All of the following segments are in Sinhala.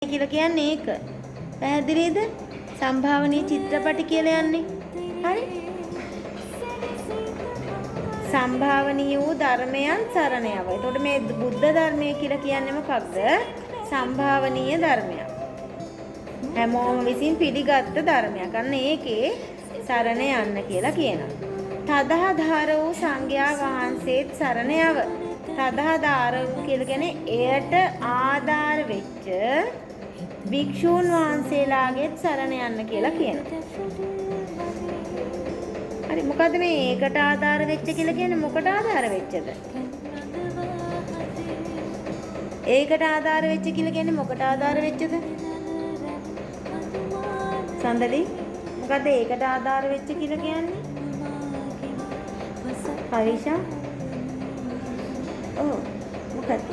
කියලා කියන්නේ ඒක. පැහැදිලිද? සම්භාවනීය චිත්‍රපටි කියලා යන්නේ. හරි? සම්භාවනීය වූ ධර්මයන් සරණ යව. එතකොට මේ බුද්ධ ධර්මය කියලා කියන්නේ මොකක්ද? සම්භාවනීය ධර්මයක්. හැමෝම විසින් පිළිගත් ධර්මයක්. අන්න ඒකේ සරණ යන්න කියලා කියනවා. තදහධාර වූ සංඝයා වහන්සේත් සරණ යව. තදහධාර වූ කියලා කියන්නේ එයට ආධාර වෙච්ච භික්ෂූන් වහන්සේලාගෙත් සරණ යන්න කියලා කියනවා. හරි මොකද්ද මේ ඒකට ආධාර වෙච්ච කියලා කියන්නේ මොකට ආධාර වෙච්චද? ඒකට ආධාර වෙච්ච කියලා කියන්නේ මොකට ආධාර වෙච්චද? සඳලි මොකද්ද ඒකට ආධාර වෙච්ච කියලා කියන්නේ? හරිෂා ඔව් මොකක්ද?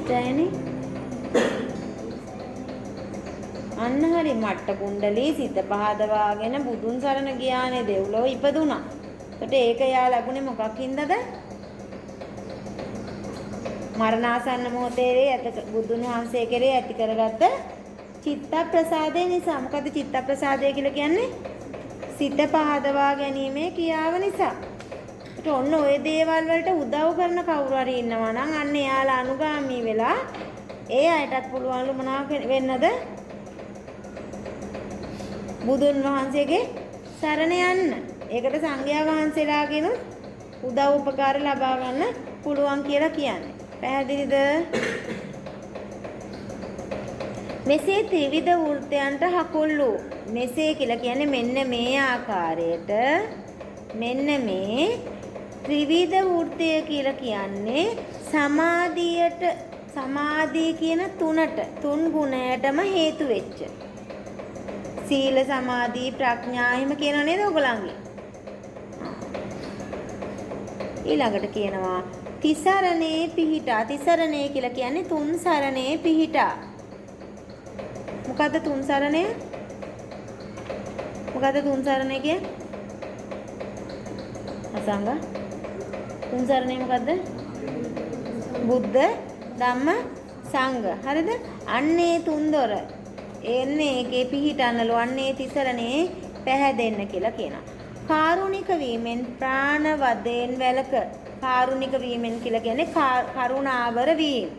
ජයනි අන්න හරි මට්ට කුණ්ඩලී සිත පහදවාගෙන බුදුන් සරණ ගියානේ දෙව්ලොව ඉපදුනා. එතකොට ඒක යා ලැබුණේ මොකක් හින්දාද? මරණාසන්න මොහොතේ ඇත බුදුන් වහන්සේ කෙරේ ඇති කරගත්ත චිත්ත ප්‍රසාදය නිසා. මොකද චිත්ත ප්‍රසාදය කියලා කියන්නේ? සිත පහදවා ගැනීමේ ක්‍රියාව නිසා. ඒක ඔන්න ඔය දේවල් වලට උදව් කරන කවුරු හරි ඉන්නවා නම් අන්න එයාලා අනුගාමී වෙලා ඒ අයටත් පුළුවන්ලු මොනවා වෙන්නද? බුදුන් වහන්සේගේ සරණ යන්න. ඒකට සංඝයා වහන්සේලාගෙන උදව් උපකාර ලබා ගන්න පුළුවන් කියලා කියන්නේ. පැහැදිලිද? මෙසේ ත්‍රිවිධ වෘත්තයන්ට හකුල් වූ. මෙසේ කියලා කියන්නේ මෙන්න මේ ආකාරයට මෙන්න මේ ත්‍රිවිධ වෘත්තය කියලා කියන්නේ සමාධියට සමාධිය කියන තුන් ගුණයටම හේතු වෙච්ච. සීල සමාධි ප්‍රඥා එහෙම කියනව නේද ඔයගොල්ලන්ගේ? ඊළඟට කියනවා තිසරණේ පිහිටා. තිසරණේ කියලා කියන්නේ තුන් සරණේ පිහිටා. මොකද්ද තුන් සරණය? මොකද්ද තුන් සරණය කියන්නේ? අසංග තුන් සරණය මොකද්ද? බුද්ධ ධම්ම සංඝ. හරිද? අන්නේ තුන් දොර එන්නේ ඒකේ පිහිටන්නලු අන්නේ තිසරණේ පැහැදෙන්න කියලා කියනවා. කාරුණික වීමෙන් ප්‍රාණ වදයෙන් වැළක. කාරුණික වීමෙන් කියලා කියන්නේ කරුණාවර වීම.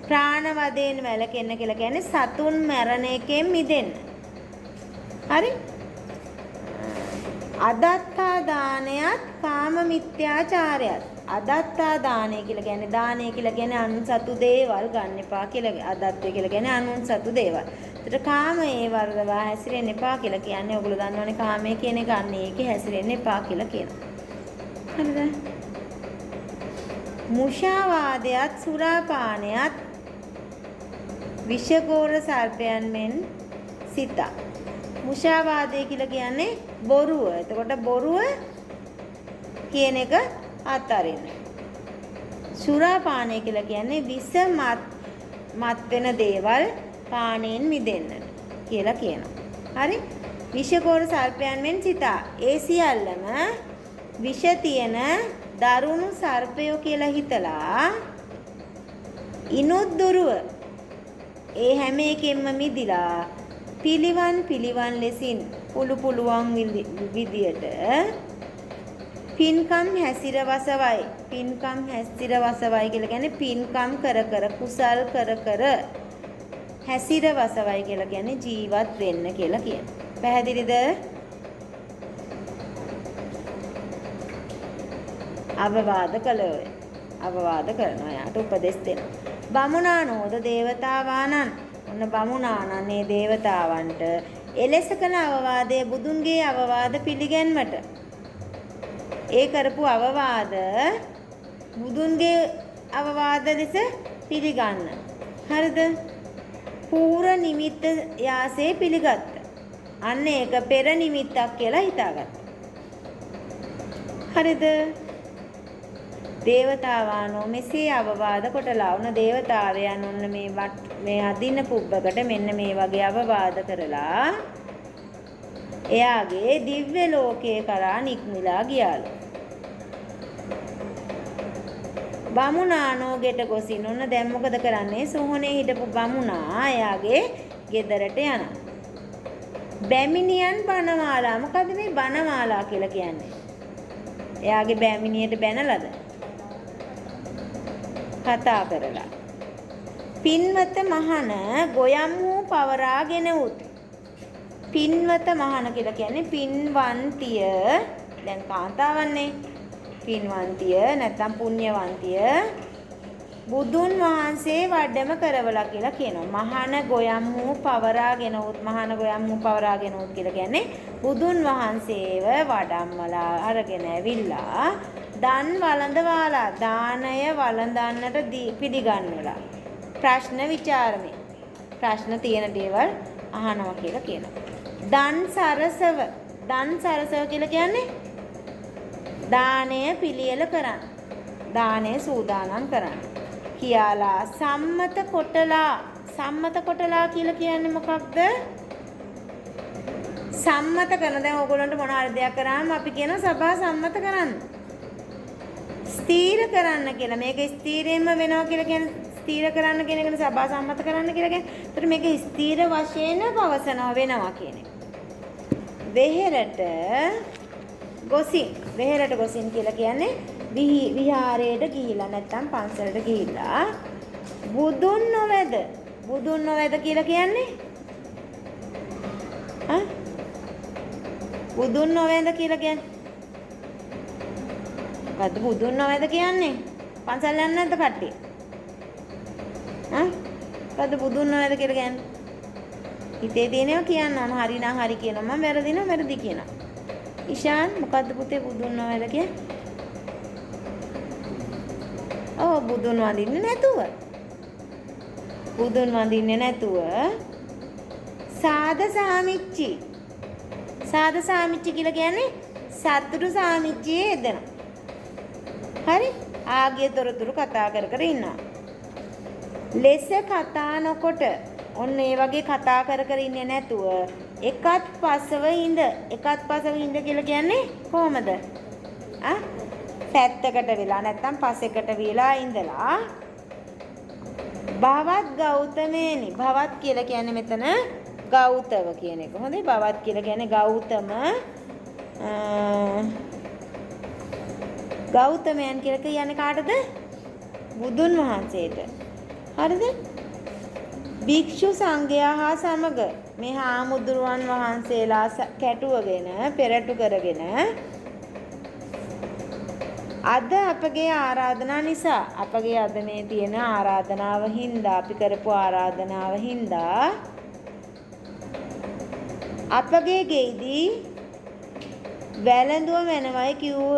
ප්‍රාණ වදයෙන් වැළකෙන්න කියලා කියන්නේ සතුන් මරණ එකෙන් මිදෙන්න. හරි? අදත්තා දානයත් කාම මිත්‍යාචාරයත්. අදත්තා දානය කියලා කියන්නේ දානය කියලා කියන්නේ අනුසතු දේවල් ගන්න එපා කියලා. අදත්ත්‍ය කියලා කියන්නේ අනුසතු දේවල්. ඒතර කාමයේ වර්ධවා හැසිරෙන්න එපා කියලා කියන්නේ ඔයගොල්ලෝ දන්නවනේ කාමයේ කියන එක අන්න ඒකේ හැසිරෙන්න එපා කියලා කියනවා. හරිද? මුෂාවාදයත් සුරාපානයත් විෂගෝර සර්පයන් මෙන් සිත. මුෂාවාදය කියලා කියන්නේ බොරුව. එතකොට බොරුව කියන එක අත්හරින්න. සුරාපානය කියලා කියන්නේ විස මත් වෙන දේවල් පානයෙන් මිදෙන්න කියලා කියනවා. හරි? විෂගෝර සර්පයන් මෙන් සිත. ඒ සියල්ලම විෂ තියෙන දරුණු සර්පයෝ කියලා හිතලා ඉනුත් දුරුව ඒ හැම එකෙන්ම මිදිලා පිළිවන් ලෙසින් පුළුවන් විදියට පින්කම් හැසිරවසවයි. පින්කම් හැසිරවසවයි කියලා කියන්නේ පින්කම් කර කුසල් කර හැසිරවසවයි කියලා කියන්නේ ජීවත් වෙන්න කියලා කියනවා. පැහැදිලිද? අවවාද කළෝය. අවවාද කරනවා. යාට උපදෙස් දෙනවා. බමුණානෝද දේවතාවානන්. ඔන්න බමුණානන්නේ දේවතාවන්ට එලෙස කළ අවවාදය බුදුන්ගේ අවවාද පිළිගැන්මට. ඒ කරපු අවවාද බුදුන්ගේ අවවාද ලෙස පිළිගන්න. හරිද? පූර්ව නිමිත්ත යාසේ පිළිගත්ත. අන්න ඒක පෙර නිමිත්තක් කියලා හිතාගත්තා. හරිද? දේවතාවානෝ මෙසේ අවවාද කොටලා උන දේවතාවයන් ඔන්න මේ අදින පුබ්බකට මෙන්න මේ වගේ අවවාද කරලා එයාගේ දිව්‍ය ලෝකයේ කරා නික්මිලා ගියාලු. බමුණානෝ ගෙට ගොසින් ඔන්න දැන් මොකද කරන්නේ? සෝහනේ හිටපු බමුණා එයාගේ ගෙදරට යනවා. බැමිණියන් බණමාලා. මොකද මේ බණමාලා කියලා කියන්නේ? එයාගේ බැමිණියට බැනලාද? කතා කරලා. පින්වත මහන ගොයම් වූ පවරාගෙන උත්. පින්වත මහන කියලා කියන්නේ පින්වන්තිය. දැන් කාන්තාවන්නේ. පින්වන්තිය නැත්නම් පුණ්‍යවන්තිය බුදුන් වහන්සේ වඩම කරවලා කියලා කියනවා. මහාන ගොයම් වූ පවරාගෙන උත්. මහාන ගොයම් වූ පවරාගෙන උත් කියලා කියන්නේ බුදුන් වහන්සේව වඩම්මලා අරගෙන ඇවිල්ලා දන් වළඳවාලා දානය වළඳන්නට පිළිගන්නලා ප්‍රශ්න විචාරමේ ප්‍රශ්න තියෙන දේවල් අහනවා කියලා කියනවා. දන් සරසව. දන් සරසව කියලා කියන්නේ දානය පිළියෙල කරන්න. දානය සූදානම් කරන්න. කියලා සම්මත කොටලා. සම්මත කොටලා කියලා කියන්නේ මොකක්ද? සම්මත කරන. දැන් ඕගොල්ලන්ට මොන හරි දෙයක් කරාම අපි කියන සභා සම්මත කරන්න. ස්ථීර කරන්න කියලා. මේක ස්ථීරයෙන්ම වෙනවා කියලා කියන්නේ ස්ථීර කරන්න කියන එකනේ සභා සම්මත කරන්න කියලා කියන්නේ. ඒතර මේක ස්ථීර වශයෙන් පවසනවා වෙනවා කියන එක. වෙහෙරට ගොසින්. වෙහෙරට ගොසින් කියලා කියන්නේ විහාරයට ගිහිලා නැත්නම් පන්සලට ගිහිලා බුදුන් නොවැද. බුදුන් නොවැද කියලා කියන්නේ බුදුන් නොවැද කියලා කියන්නේ මොකද්ද? බුදුන් නොවැද කියන්නේ පන්සල් යන්නේ නැද්ද කට්ටිය? මොකද්ද බුදුන් නොවැද කියලා කියන්නේ? හිතේ තියෙනවා කියන්න ඕන. හරි නම් හරි කියනවා. මම වැරදි නම් වැරදි කියනවා. ඉෂාන් මොකද්ද පුතේ බුදුන් නොවැද කියන්නේ? බුදුන් වඳින්නේ නැතුව. බුදුන් වඳින්නේ නැතුව සාද සාමිච්චි. සාද සාමිච්චි කියලා කියන්නේ සතුටු සාමිච්චියේ යෙදෙන. හරි? ආගිය තොරතුරු කතා කර කර ඉන්නවා. ලෙස කතා නොකොට ඔන්න ඒ වගේ කතා කර කර ඉන්නේ නැතුව එකත් පසව ඉඳ. එකත් පසව ඉඳ කියලා කියන්නේ කොහමද? පැත්තකට වෙලා නැත්තම් පසෙකට වෙලා ඉඳලා භවත් ගෞතමේනි. භවත් කියලා කියන්නේ මෙතන ගෞතම කියන එක. හොඳයි. භවත් කියලා කියන්නේ ගෞතම ගෞතමයන් කියලා කියන්නේ කාටද? බුදුන් වහන්සේට. හරිද? භික්ෂු සංඝයා හා සමග මේ හාමුදුරුවන් වහන්සේලා කැටුවගෙන පෙරටු කරගෙන අද අපගේ ආරාධනා නිසා අපගේ අද මේ තියෙන ආරාධනාව හින්දා අපි කරපු ආරාධනාව හින්දා අපගේ ගෙයිදී වැළඳුව වෙනවයි කිව්ව.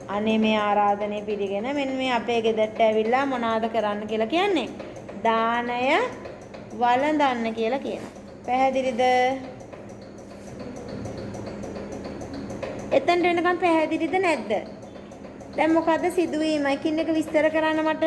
අනේ මේ ආරාධනය පිළිගෙන මෙන්න මේ අපේ ගෙදරට ඇවිල්ලා මොනවාද කරන්න කියලා කියන්නේ? දානය වළඳන්න කියලා කියනවා. පැහැදිලිද? එතනට වෙනකම් පැහැදිලිද නැද්ද? දැන් මොකද්ද සිදුවීම? එකින් එක විස්තර කරන්න මට.